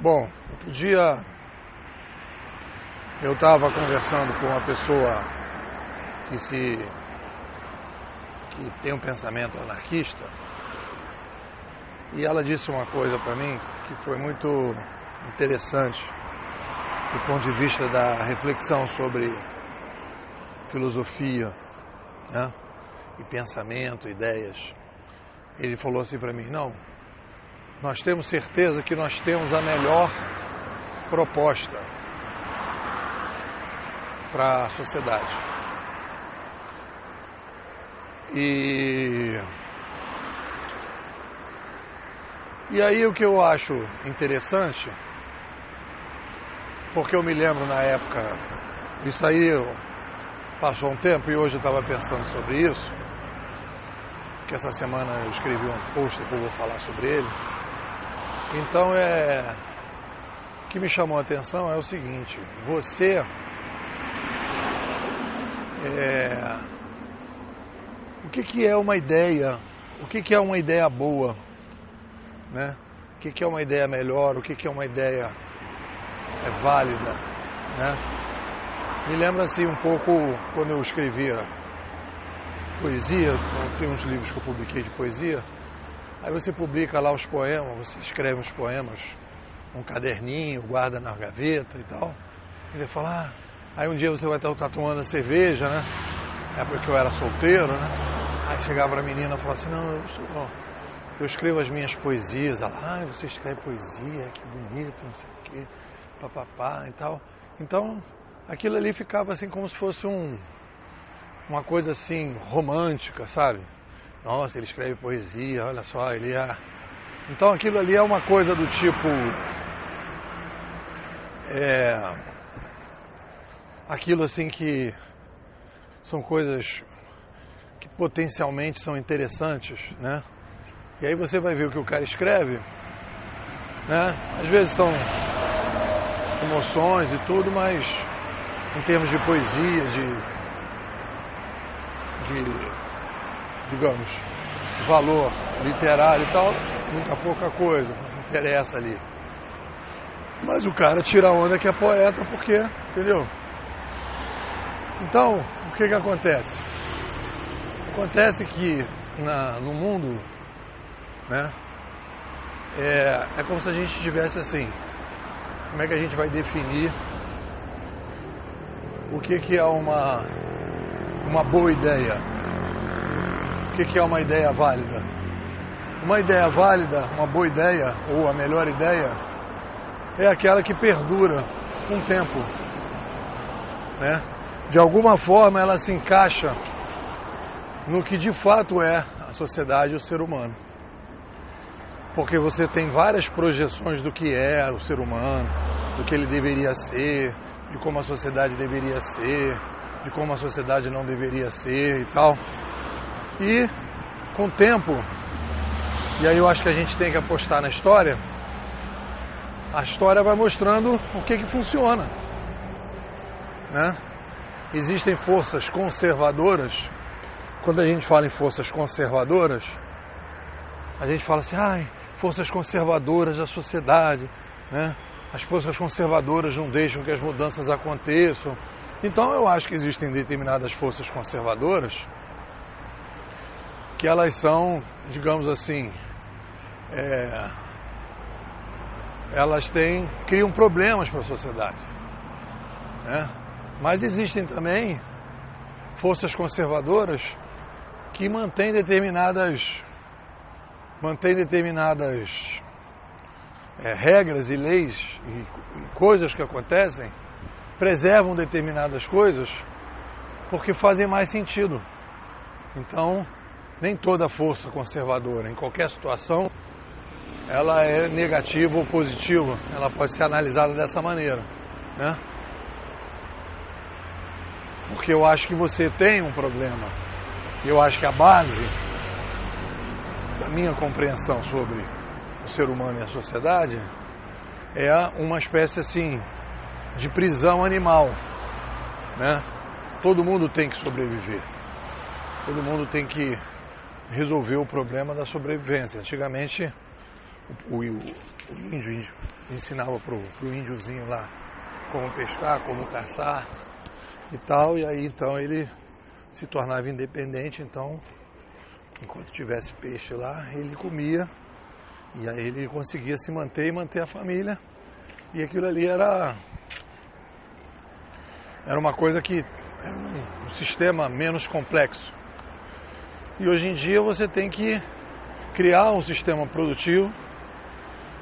Bom, outro dia eu estava conversando com uma pessoa que tem um pensamento anarquista e ela disse uma coisa para mim que foi muito interessante do ponto de vista da reflexão sobre filosofia, né? E pensamento, ideias. Ele falou assim para mim: não, nós temos certeza que nós temos a melhor proposta para a sociedade. E aí o que eu acho interessante, porque eu me lembro na época, isso aí passou um tempo e hoje eu estava pensando sobre isso, que essa semana eu escrevi um post que eu vou falar sobre ele. Então o que me chamou a atenção é o seguinte: você o que é uma ideia? O que é uma ideia boa, né? O que é uma ideia melhor? O que é uma ideia válida, né? Me lembra assim um pouco quando eu escrevia poesia. Tem uns livros que eu publiquei de poesia. Aí você publica lá os poemas, você escreve os poemas num caderninho, guarda na gaveta e tal. E você fala, aí um dia você vai estar tomando cerveja, né? É porque eu era solteiro, né? Aí chegava a menina e falava assim: não, eu escrevo as minhas poesias. Ela, você escreve poesia, que bonito, não sei o quê, papapá e tal. Então, aquilo ali ficava assim como se fosse uma coisa assim romântica, sabe? Nossa, ele escreve poesia, olha só, ele é... Então aquilo ali é uma coisa do tipo... aquilo assim que são coisas que potencialmente são interessantes, né? E aí você vai ver o que o cara escreve, né? Às vezes são emoções e tudo, mas em termos de poesia, digamos, valor literário e tal, muita pouca coisa, não interessa ali. Mas o cara tira a onda que é poeta porque, entendeu? Então, o que acontece? Acontece que no mundo, né, é como se a gente tivesse assim, como é que a gente vai definir o que é uma boa ideia? O que é uma ideia válida? Uma ideia válida, uma boa ideia, ou a melhor ideia, é aquela que perdura com o tempo, né? De alguma forma ela se encaixa no que de fato é a sociedade e o ser humano. Porque você tem várias projeções do que é o ser humano, do que ele deveria ser, de como a sociedade deveria ser, de como a sociedade não deveria ser e tal. E com o tempo, e aí eu acho que a gente tem que apostar na história, a história vai mostrando o que funciona, né? Existem forças conservadoras. Quando a gente fala em forças conservadoras, a gente fala assim, forças conservadoras da sociedade, né? As forças conservadoras não deixam que as mudanças aconteçam. Então eu acho que existem determinadas forças conservadoras que elas são, digamos assim, elas criam problemas para a sociedade, né? Mas existem também forças conservadoras que mantêm determinadas regras e leis e coisas que acontecem, preservam determinadas coisas porque fazem mais sentido. Então, nem toda força conservadora, em qualquer situação, ela é negativa ou positiva. Ela pode ser analisada dessa maneira, né? Porque eu acho que você tem um problema. Eu acho que a base da minha compreensão sobre o ser humano e a sociedade é uma espécie assim de prisão animal, né? Todo mundo tem que sobreviver. Todo mundo tem que resolver o problema da sobrevivência. Antigamente o índio ensinava pro índiozinho lá como pescar, como caçar e tal, e aí então ele se tornava independente, então enquanto tivesse peixe lá, ele comia, e aí ele conseguia se manter e manter a família, e aquilo ali era uma coisa que era um sistema menos complexo. E hoje em dia você tem que criar um sistema produtivo,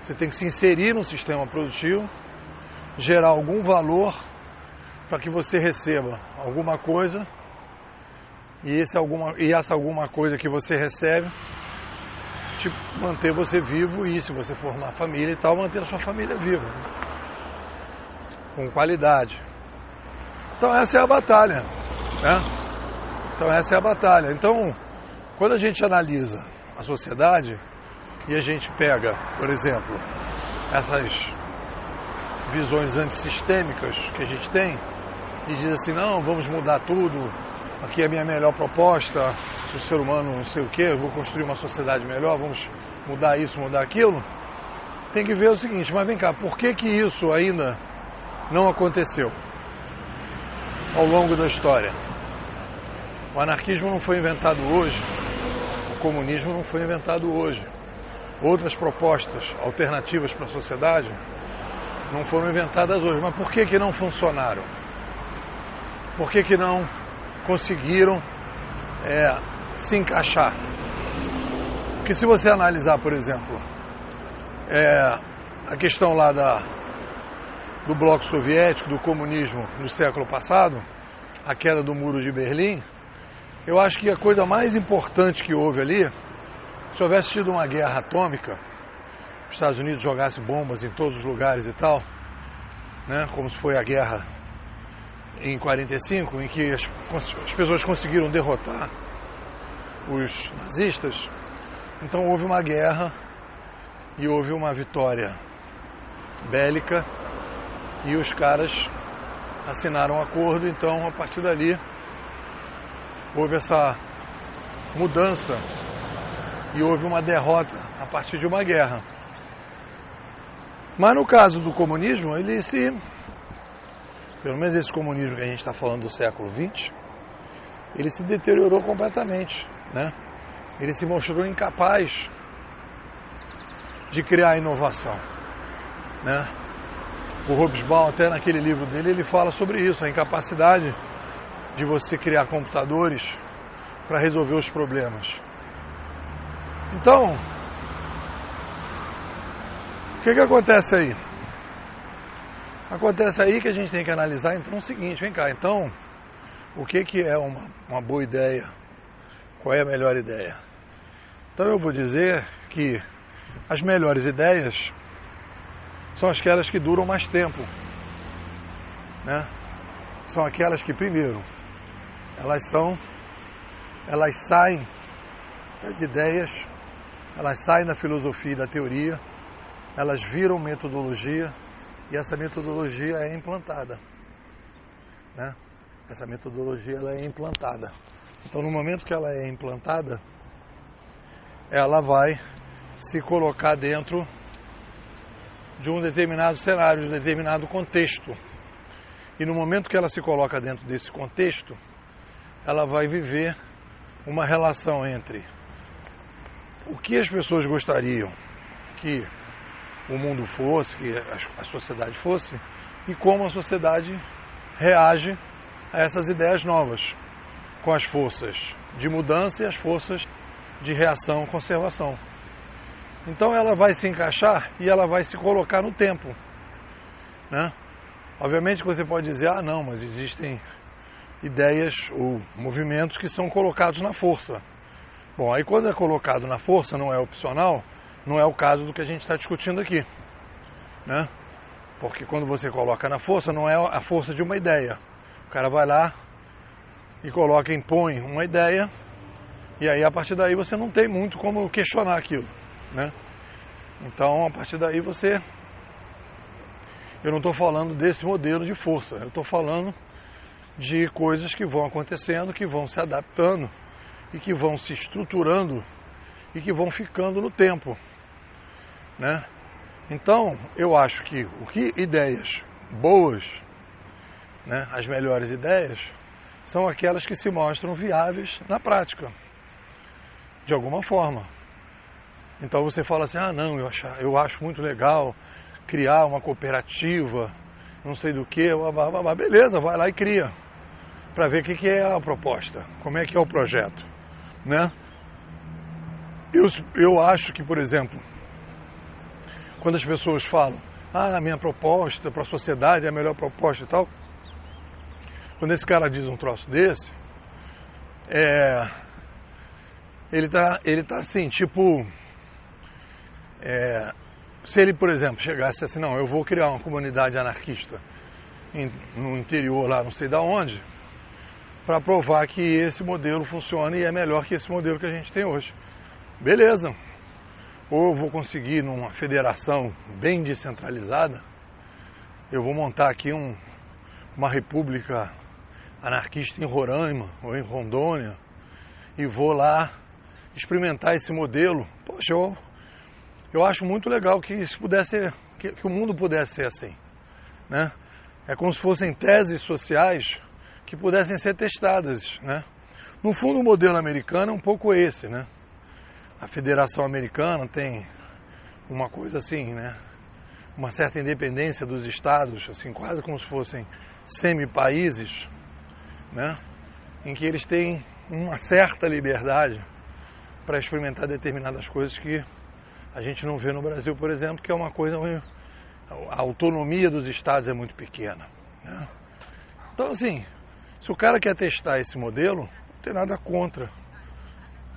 você tem que se inserir no sistema produtivo, gerar algum valor para que você receba alguma coisa, e essa alguma coisa que você recebe te manter você vivo, e se você formar família e tal, manter a sua família viva, né? Com qualidade. Então essa é a batalha, né? Então essa é a batalha. Então, quando a gente analisa a sociedade e a gente pega, por exemplo, essas visões antissistêmicas que a gente tem e diz assim, não, vamos mudar tudo, aqui é a minha melhor proposta, o ser humano não sei o que, eu vou construir uma sociedade melhor, vamos mudar isso, mudar aquilo, tem que ver o seguinte, mas vem cá, por que que isso ainda não aconteceu ao longo da história? O anarquismo não foi inventado hoje, o comunismo não foi inventado hoje, outras propostas alternativas para a sociedade não foram inventadas hoje, mas por que que não funcionaram? Por que que não conseguiram se encaixar? Porque se você analisar, por exemplo, a questão lá do bloco soviético, do comunismo no século passado, a queda do muro de Berlim, eu acho que a coisa mais importante que houve ali, se houvesse tido uma guerra atômica, os Estados Unidos jogasse bombas em todos os lugares e tal, né, como se foi a guerra em 45, em que as pessoas conseguiram derrotar os nazistas, então houve uma guerra e houve uma vitória bélica e os caras assinaram um acordo, então a partir dali houve essa mudança e houve uma derrota a partir de uma guerra. Mas no caso do comunismo, pelo menos esse comunismo que a gente está falando do século XX, ele se deteriorou completamente, né? Ele se mostrou incapaz de criar inovação, né? O Hobsbawm, até naquele livro dele, ele fala sobre isso, a incapacidade de você criar computadores para resolver os problemas. Então, o que acontece aí? Acontece aí que a gente tem que analisar então o seguinte, vem cá, então, o que é uma boa ideia? Qual é a melhor ideia? Então eu vou dizer que as melhores ideias são aquelas que duram mais tempo, né? São aquelas que, primeiro, elas saem das ideias, elas saem da filosofia e da teoria, elas viram metodologia e essa metodologia é implantada, né? Essa metodologia ela é implantada. Então, no momento que ela é implantada, ela vai se colocar dentro de um determinado cenário, de um determinado contexto. E no momento que ela se coloca dentro desse contexto, ela vai viver uma relação entre o que as pessoas gostariam que o mundo fosse, que a sociedade fosse, e como a sociedade reage a essas ideias novas, com as forças de mudança e as forças de reação e conservação. Então ela vai se encaixar e ela vai se colocar no tempo, né? Obviamente que você pode dizer, ah não, mas existem ideias ou movimentos que são colocados na força. Bom, aí quando é colocado na força, não é opcional, não é o caso do que a gente está discutindo aqui, né? Porque quando você coloca na força, não é a força de uma ideia. O cara vai lá e impõe uma ideia, e aí a partir daí você não tem muito como questionar aquilo, né? Então, a partir daí eu não estou falando desse modelo de força, eu estou falando de coisas que vão acontecendo, que vão se adaptando e que vão se estruturando e que vão ficando no tempo. né? Então, eu acho que ideias boas, né, as melhores ideias, são aquelas que se mostram viáveis na prática, de alguma forma. Então você fala assim, não, eu acho muito legal criar uma cooperativa, não sei do que, beleza, vai lá e cria, para ver o que é a proposta, como é que é o projeto, né? Eu acho que, por exemplo, quando as pessoas falam, a minha proposta para a sociedade é a melhor proposta e tal, quando esse cara diz um troço desse, ele tá assim, tipo, se ele, por exemplo, chegasse assim, não, eu vou criar uma comunidade anarquista no interior lá, não sei da onde, para provar que esse modelo funciona e é melhor que esse modelo que a gente tem hoje. Beleza. Ou eu vou conseguir, numa federação bem descentralizada, eu vou montar aqui uma república anarquista em Roraima ou em Rondônia e vou lá experimentar esse modelo. Poxa, eu acho muito legal que isso pudesse, que o mundo pudesse ser assim, né? É como se fossem teses sociais que pudessem ser testadas, né? No fundo, o modelo americano é um pouco esse, né? A Federação Americana tem uma coisa assim, né? Uma certa independência dos estados, assim, quase como se fossem semi-países, né? Em que eles têm uma certa liberdade para experimentar determinadas coisas que a gente não vê no Brasil, por exemplo, que é uma coisa onde a autonomia dos estados é muito pequena, né? Então, assim, se o cara quer testar esse modelo, não tem nada contra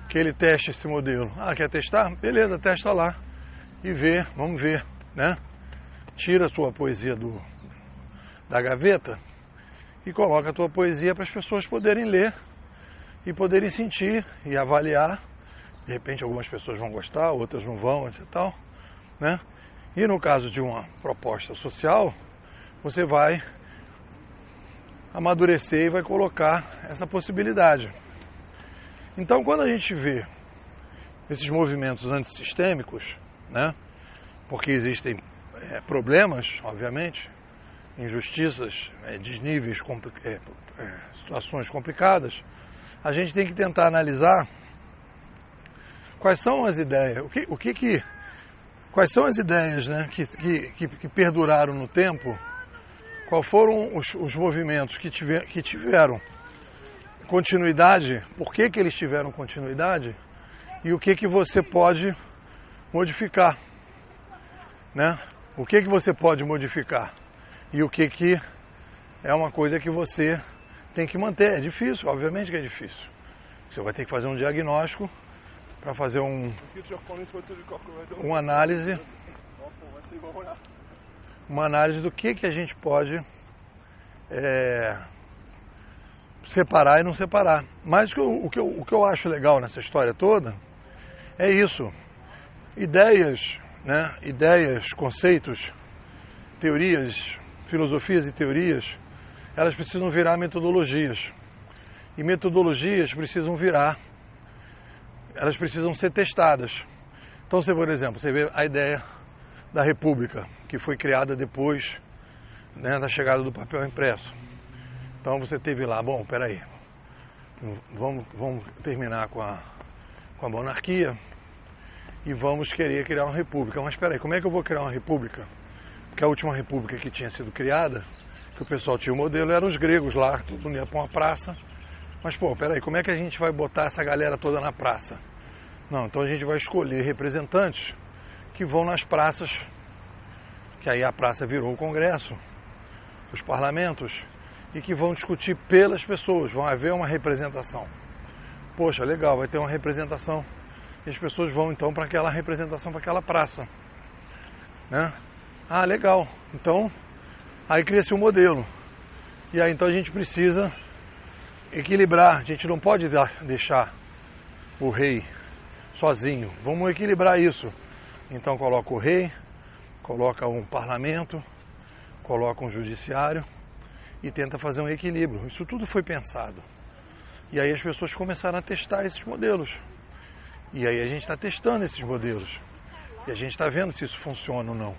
que ele teste esse modelo. Quer testar? Beleza, testa lá e vê, vamos ver, né? Tira a sua poesia da gaveta e coloca a tua poesia para as pessoas poderem ler e poderem sentir e avaliar. De repente algumas pessoas vão gostar, outras não vão, etc. Tal, né? E no caso de uma proposta social, você vai amadurecer e vai colocar essa possibilidade. Então, quando a gente vê esses movimentos antissistêmicos, né, porque existem problemas, obviamente, injustiças, desníveis, situações complicadas, a gente tem que tentar analisar quais são as ideias, quais são as ideias, né, que perduraram no tempo, quais foram os movimentos que tiveram continuidade, por que eles tiveram continuidade e o que você pode modificar, né? O que você pode modificar e o que é uma coisa que você tem que manter. É difícil, obviamente que é difícil. Você vai ter que fazer um diagnóstico para fazer uma análise do que a gente pode separar e não separar. Mas o que eu acho legal nessa história toda é isso. Ideias, né? Ideias, conceitos, teorias, filosofias e teorias, elas precisam virar metodologias. E metodologias elas precisam ser testadas. Então, por exemplo, você vê a ideia da República, que foi criada depois, né, da chegada do papel impresso. Então você teve lá, bom, peraí, vamos terminar com a monarquia e vamos querer criar uma república. Mas peraí, como é que eu vou criar uma república? Porque a última república que tinha sido criada, que o pessoal tinha o modelo, eram os gregos lá, todo mundo ia para uma praça. Mas, peraí, como é que a gente vai botar essa galera toda na praça? Não, então a gente vai escolher representantes que vão nas praças, que aí a praça virou o Congresso, os parlamentos, e que vão discutir pelas pessoas, vão haver uma representação. Poxa, legal, vai ter uma representação. E as pessoas vão então para aquela representação, para aquela praça, né? Legal. Então, aí cria-se um modelo. E aí então a gente precisa equilibrar, a gente não pode deixar o rei sozinho. Vamos equilibrar isso. Então coloca o rei, coloca um parlamento, coloca um judiciário e tenta fazer um equilíbrio. Isso tudo foi pensado. E aí as pessoas começaram a testar esses modelos. E aí a gente está testando esses modelos. E a gente está vendo se isso funciona ou não,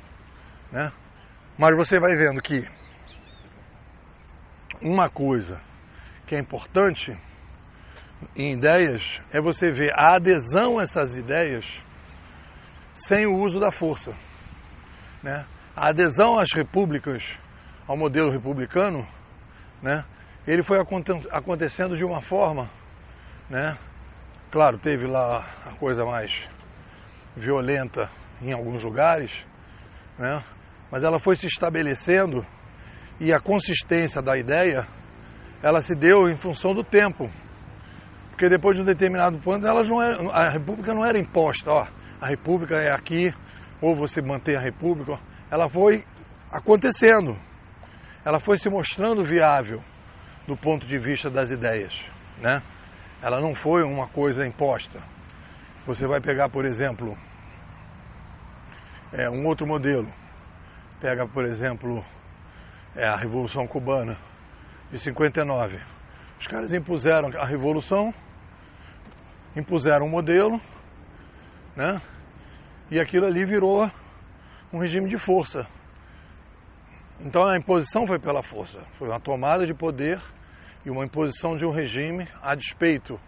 né? Mas você vai vendo que uma coisa que é importante em ideias é você ver a adesão a essas ideias sem o uso da força, né? A adesão às repúblicas, ao modelo republicano, né? Ele foi acontecendo de uma forma, né? Claro, teve lá a coisa mais violenta em alguns lugares, né? Mas ela foi se estabelecendo e a consistência da ideia, ela se deu em função do tempo. Porque depois de um determinado ponto, a república não era imposta, ó, a república é aqui, ou você mantém a república. Ela foi acontecendo, ela foi se mostrando viável do ponto de vista das ideias, né? Ela não foi uma coisa imposta. Você vai pegar, por exemplo, um outro modelo. Pega, por exemplo, a Revolução Cubana de 59. Os caras impuseram a revolução, impuseram um modelo, né? E aquilo ali virou um regime de força. Então a imposição foi pela força, foi uma tomada de poder e uma imposição de um regime a despeito,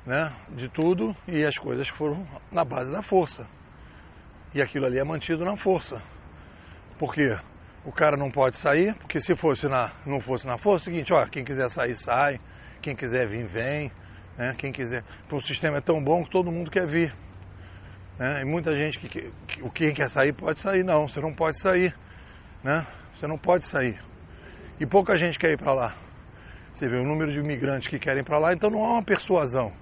né, de tudo, e as coisas foram na base da força. E aquilo ali é mantido na força. Por quê? O cara não pode sair, porque se não fosse na força, é o seguinte, ó, quem quiser sair, sai, quem quiser vir, vem, né, quem quiser. Então, o sistema é tão bom que todo mundo quer vir, né, e muita gente quem quer sair pode sair. Não, você não pode sair, né, você não pode sair. E pouca gente quer ir para lá. Você vê o número de imigrantes que querem ir para lá, então não há uma persuasão.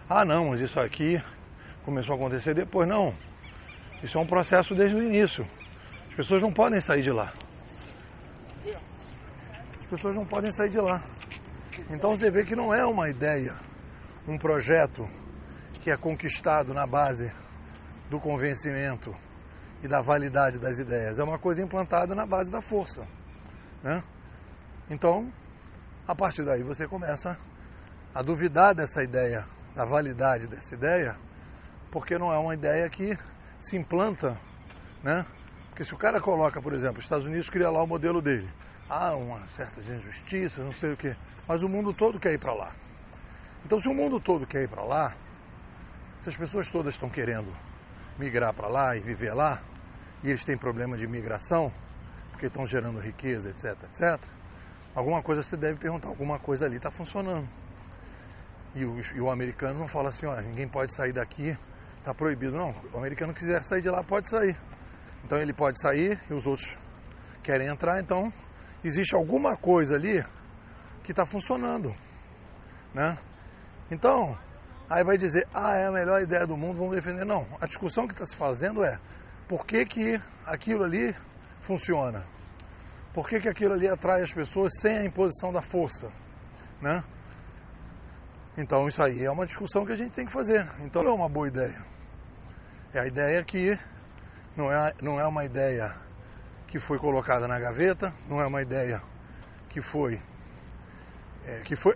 Ah, não, mas isso aqui começou a acontecer depois. Não, isso é um processo desde o início. As pessoas não podem sair de lá. As pessoas não podem sair de lá. Então você vê que não é uma ideia, um projeto que é conquistado na base do convencimento e da validade das ideias. É uma coisa implantada na base da força, né? Então, a partir daí você começa a duvidar dessa ideia, da validade dessa ideia, porque não é uma ideia que se implanta, né? Porque se o cara coloca, por exemplo, os Estados Unidos cria lá o modelo dele, há uma certa injustiça, não sei o quê, mas o mundo todo quer ir para lá. Então, se o mundo todo quer ir para lá, se as pessoas todas estão querendo migrar para lá e viver lá, e eles têm problema de migração, porque estão gerando riqueza, etc, etc, alguma coisa você deve perguntar, alguma coisa ali está funcionando. E o americano não fala assim, ó, ninguém pode sair daqui, está proibido. Não, o americano quiser sair de lá, pode sair. Então ele pode sair e os outros querem entrar, então existe alguma coisa ali que está funcionando, né? Então, aí vai dizer, é a melhor ideia do mundo, vamos defender. Não, a discussão que está se fazendo é por que aquilo ali funciona? Por que aquilo ali atrai as pessoas sem a imposição da força, né? Então isso aí é uma discussão que a gente tem que fazer. Então não é uma boa ideia. É a ideia que não é uma ideia que foi colocada na gaveta, não é uma ideia que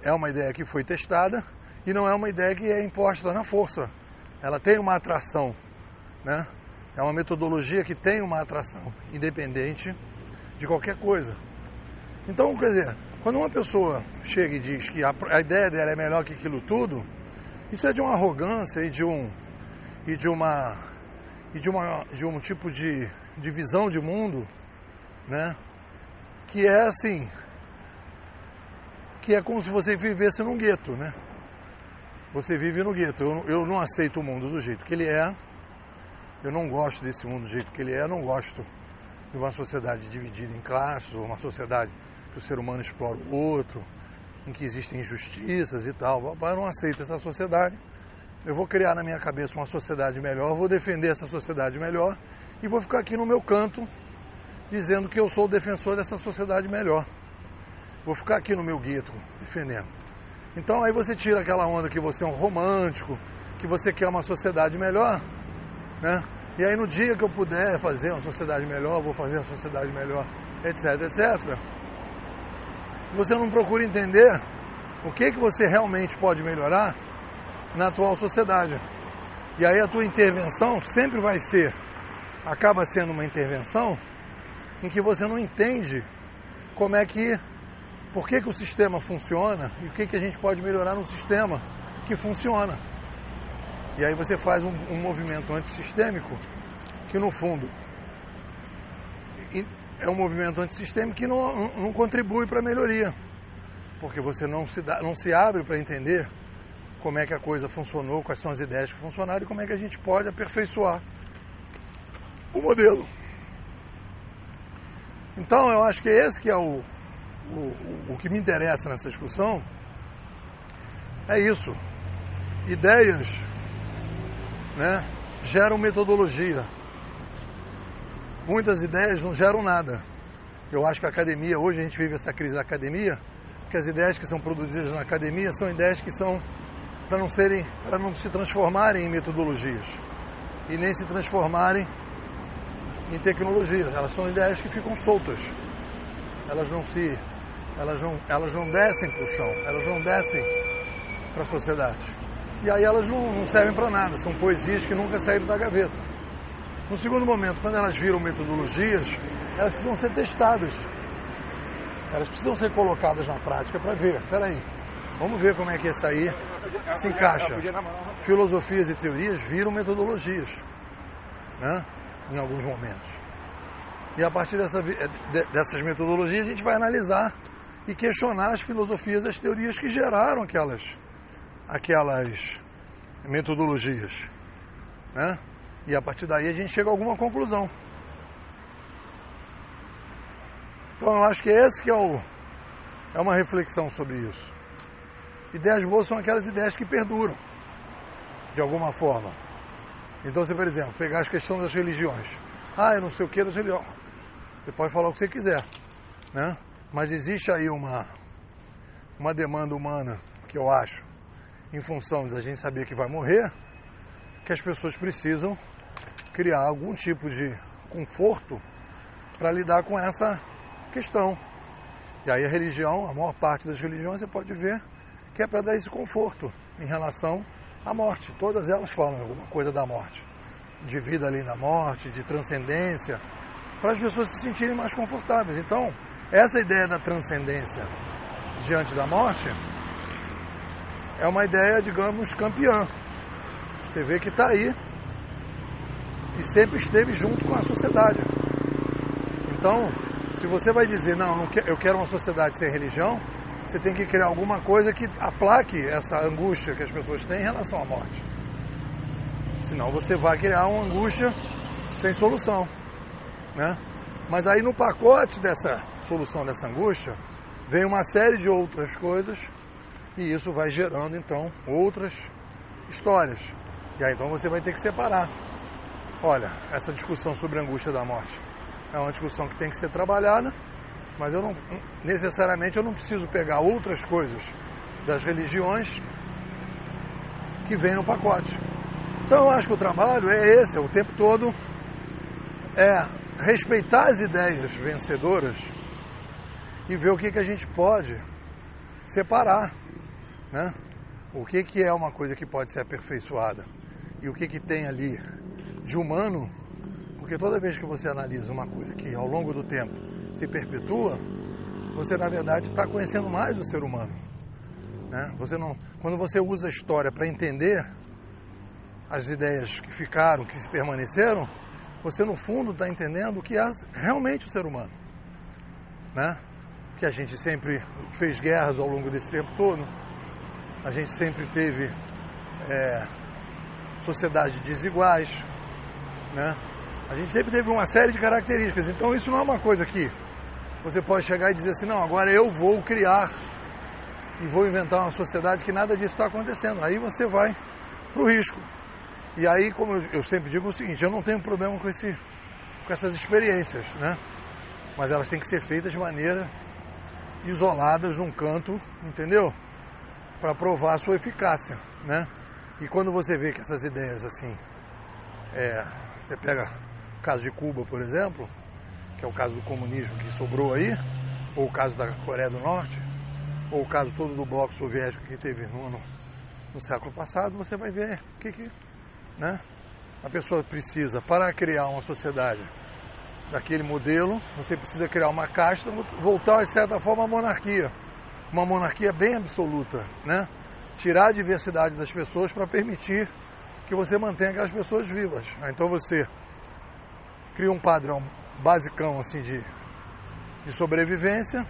é uma ideia que foi testada e não é uma ideia que é imposta na força. Ela tem uma atração, né? É uma metodologia que tem uma atração, independente de qualquer coisa. Então, quer dizer, quando uma pessoa chega e diz que a ideia dela é melhor que aquilo tudo, isso é de uma arrogância e de um tipo de visão de mundo, né? Que é assim, que é como se você vivesse num gueto, né? Você vive no gueto. Eu não aceito o mundo do jeito que ele é. Eu não gosto desse mundo do jeito que ele é. Eu não gosto de uma sociedade dividida em classes, ou uma sociedade que o ser humano explora o outro, em que existem injustiças e tal. Eu não aceito essa sociedade. Eu vou criar na minha cabeça uma sociedade melhor, vou defender essa sociedade melhor e vou ficar aqui no meu canto dizendo que eu sou o defensor dessa sociedade melhor. Vou ficar aqui no meu gueto defendendo. Então aí você tira aquela onda que você é um romântico, que você quer uma sociedade melhor, né? E aí no dia que eu puder fazer uma sociedade melhor, vou fazer uma sociedade melhor, etc, etc. Você não procura entender o que você realmente pode melhorar na atual sociedade. E aí a tua intervenção sempre vai ser acaba sendo uma intervenção em que você não entende por que o sistema funciona e o que a gente pode melhorar no sistema que funciona. E aí você faz um movimento antissistêmico que, no fundo, é um movimento antissistêmico que não contribui para a melhoria, porque você não se abre para entender como é que a coisa funcionou, quais são as ideias que funcionaram e como é que a gente pode aperfeiçoar o modelo. Então, eu acho que esse que é o que me interessa nessa discussão, é isso. Ideias, né, geram metodologia. Muitas ideias não geram nada. Eu acho que a academia, hoje a gente vive essa crise da academia, que as ideias que são produzidas na academia são ideias que são para não se transformarem em metodologias e nem se transformarem em tecnologias. Elas são ideias que ficam soltas. Elas não descem para o chão, elas não descem para a sociedade. E aí elas não servem para nada, são poesias que nunca saíram da gaveta. No segundo momento, quando elas viram metodologias, elas precisam ser testadas. Elas precisam ser colocadas na prática para ver. Espera aí, vamos ver como é que isso aí se encaixa. Filosofias e teorias viram metodologias, né, em alguns momentos. E a partir dessas metodologias a gente vai analisar e questionar as filosofias e as teorias que geraram aquelas metodologias, né? E a partir daí a gente chega a alguma conclusão. Então eu acho que esse que é uma reflexão sobre isso. Ideias boas são aquelas ideias que perduram, de alguma forma. Então você, por exemplo, pegar as questões das religiões. Eu não sei o que das religiões. Você pode falar o que você quiser, né? Mas existe aí uma demanda humana, que eu acho, em função da gente saber que vai morrer, que as pessoas precisam criar algum tipo de conforto para lidar com essa questão. E aí a religião, a maior parte das religiões, você pode ver que é para dar esse conforto em relação à morte. Todas elas falam alguma coisa da morte, de vida além da morte, de transcendência, para as pessoas se sentirem mais confortáveis. Então, essa ideia da transcendência diante da morte é uma ideia, digamos, campeã. Você vê que está aí e sempre esteve junto com a sociedade. Então, se você vai dizer, não, eu quero uma sociedade sem religião, você tem que criar alguma coisa que aplaque essa angústia que as pessoas têm em relação à morte. Senão você vai criar uma angústia sem solução, né? Mas aí no pacote dessa solução dessa angústia, vem uma série de outras coisas e isso vai gerando então outras histórias. E aí então você vai ter que separar. Olha, essa discussão sobre a angústia da morte é uma discussão que tem que ser trabalhada, mas eu não preciso pegar outras coisas das religiões que vêm no pacote. Então eu acho que o trabalho é esse, o tempo todo respeitar as ideias vencedoras e ver o que a gente pode separar, né? O que é uma coisa que pode ser aperfeiçoada e o que tem ali de humano, porque toda vez que você analisa uma coisa que ao longo do tempo se perpetua, você na verdade está conhecendo mais o ser humano, né? Quando você usa a história para entender as ideias que ficaram, que se permaneceram, você no fundo está entendendo o que é realmente o ser humano, né? Que a gente sempre fez guerras ao longo desse tempo todo, a gente sempre teve sociedades desiguais, né? A gente sempre teve uma série de características. Então isso não é uma coisa que você pode chegar e dizer assim, não, agora eu vou criar e vou inventar uma sociedade que nada disso está acontecendo. Aí você vai para o risco. E aí, como eu sempre digo o seguinte, eu não tenho problema com essas experiências, né? Mas elas têm que ser feitas de maneira isoladas num canto, entendeu? Para provar a sua eficácia, né? E quando você vê que essas ideias assim, você pega o caso de Cuba, por exemplo, que é o caso do comunismo que sobrou aí, ou o caso da Coreia do Norte, ou o caso todo do bloco soviético que teve no século passado, você vai ver né? a pessoa precisa, para criar uma sociedade daquele modelo, você precisa criar uma casta, voltar, de certa forma, à monarquia. Uma monarquia bem absoluta, né? Tirar a diversidade das pessoas para permitir que você mantenha aquelas pessoas vivas. Então você cria um padrão basicão assim de sobrevivência,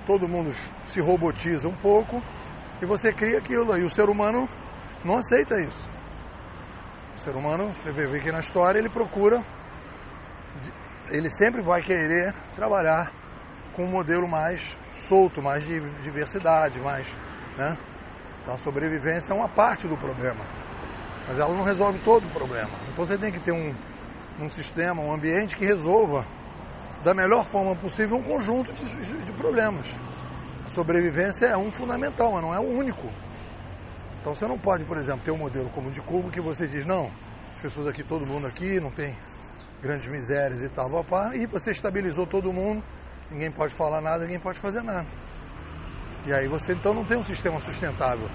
todo mundo se robotiza um pouco e você cria aquilo. E o ser humano não aceita isso. O ser humano, você vê que na história ele procura, ele sempre vai querer trabalhar com um modelo mais solto, mais de diversidade, mais, né? Então a sobrevivência é uma parte do problema, mas ela não resolve todo o problema. Então você tem que ter um sistema, um ambiente que resolva da melhor forma possível um conjunto de problemas. A sobrevivência é um fundamental, mas não é o único. Então você não pode, por exemplo, ter um modelo como o de Cuba que você diz, não, as pessoas aqui, todo mundo aqui, não tem grandes misérias e tal, papá, e você estabilizou todo mundo, ninguém pode falar nada, ninguém pode fazer nada. E aí você então não tem um sistema sustentável.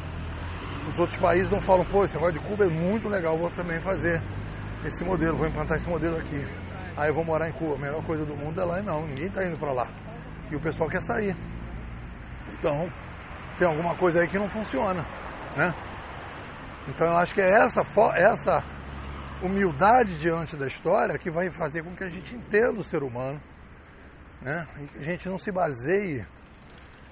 Os outros países não falam, pô, esse negócio de Cuba é muito legal, vou também fazer esse modelo, vou implantar esse modelo aqui. Aí eu vou morar em Cuba, a melhor coisa do mundo é lá, e não, ninguém está indo para lá. E o pessoal quer sair. Então, tem alguma coisa aí que não funciona, né? Então eu acho que é essa humildade diante da história que vai fazer com que a gente entenda o ser humano, né? E que a gente não se baseie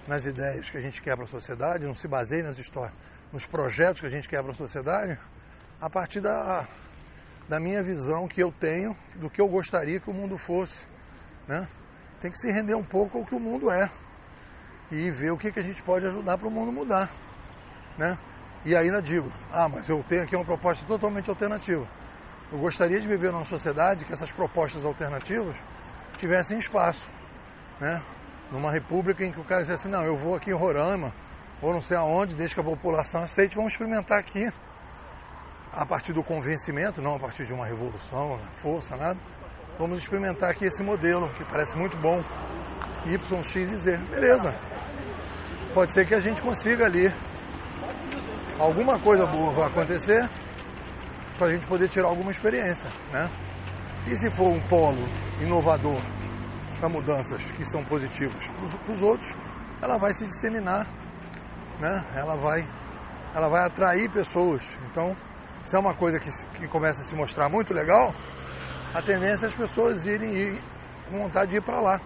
nas ideias que a gente quer para a sociedade, não se baseie nas histórias, nos projetos que a gente quer para a sociedade, a partir da minha visão que eu tenho, do que eu gostaria que o mundo fosse, né? Tem que se render um pouco ao que o mundo é e ver o que a gente pode ajudar para o mundo mudar, né? E ainda digo, mas eu tenho aqui uma proposta totalmente alternativa. Eu gostaria de viver numa sociedade que essas propostas alternativas tivessem espaço, né? Numa república em que o cara dissesse assim, não, eu vou aqui em Roraima, ou não sei aonde, desde que a população aceite, vamos experimentar aqui, a partir do convencimento, não a partir de uma revolução, força, nada, vamos experimentar aqui esse modelo, que parece muito bom, Y, X e Z. Beleza. Pode ser que a gente consiga ali, alguma coisa boa vai acontecer, para a gente poder tirar alguma experiência, né? E se for um polo inovador para mudanças que são positivas para os outros, ela vai se disseminar, né? Ela vai atrair pessoas. Então, se é uma coisa que começa a se mostrar muito legal, a tendência é as pessoas irem com vontade de ir para lá.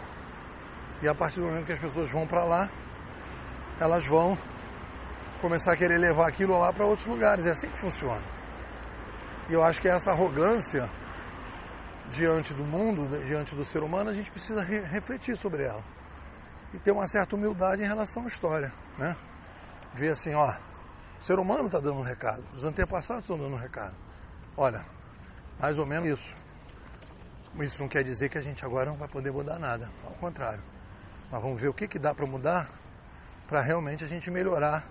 E a partir do momento que as pessoas vão para lá, elas vão começar a querer levar aquilo lá para outros lugares. É assim que funciona. E eu acho que essa arrogância diante do mundo, diante do ser humano, a gente precisa refletir sobre ela. E ter uma certa humildade em relação à história, né? Ver assim, o ser humano está dando um recado, os antepassados estão dando um recado. Olha, mais ou menos isso. Isso não quer dizer que a gente agora não vai poder mudar nada, ao contrário. Mas vamos ver o que dá para mudar para realmente a gente melhorar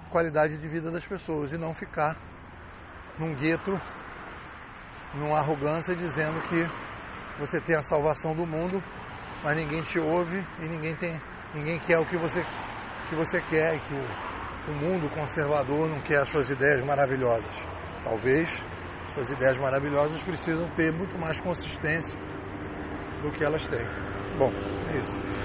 a qualidade de vida das pessoas e não ficar num gueto, numa arrogância dizendo que você tem a salvação do mundo, mas ninguém te ouve e ninguém quer o que você quer, e que o mundo conservador não quer as suas ideias maravilhosas. Talvez suas ideias maravilhosas precisam ter muito mais consistência do que elas têm. Bom, é isso.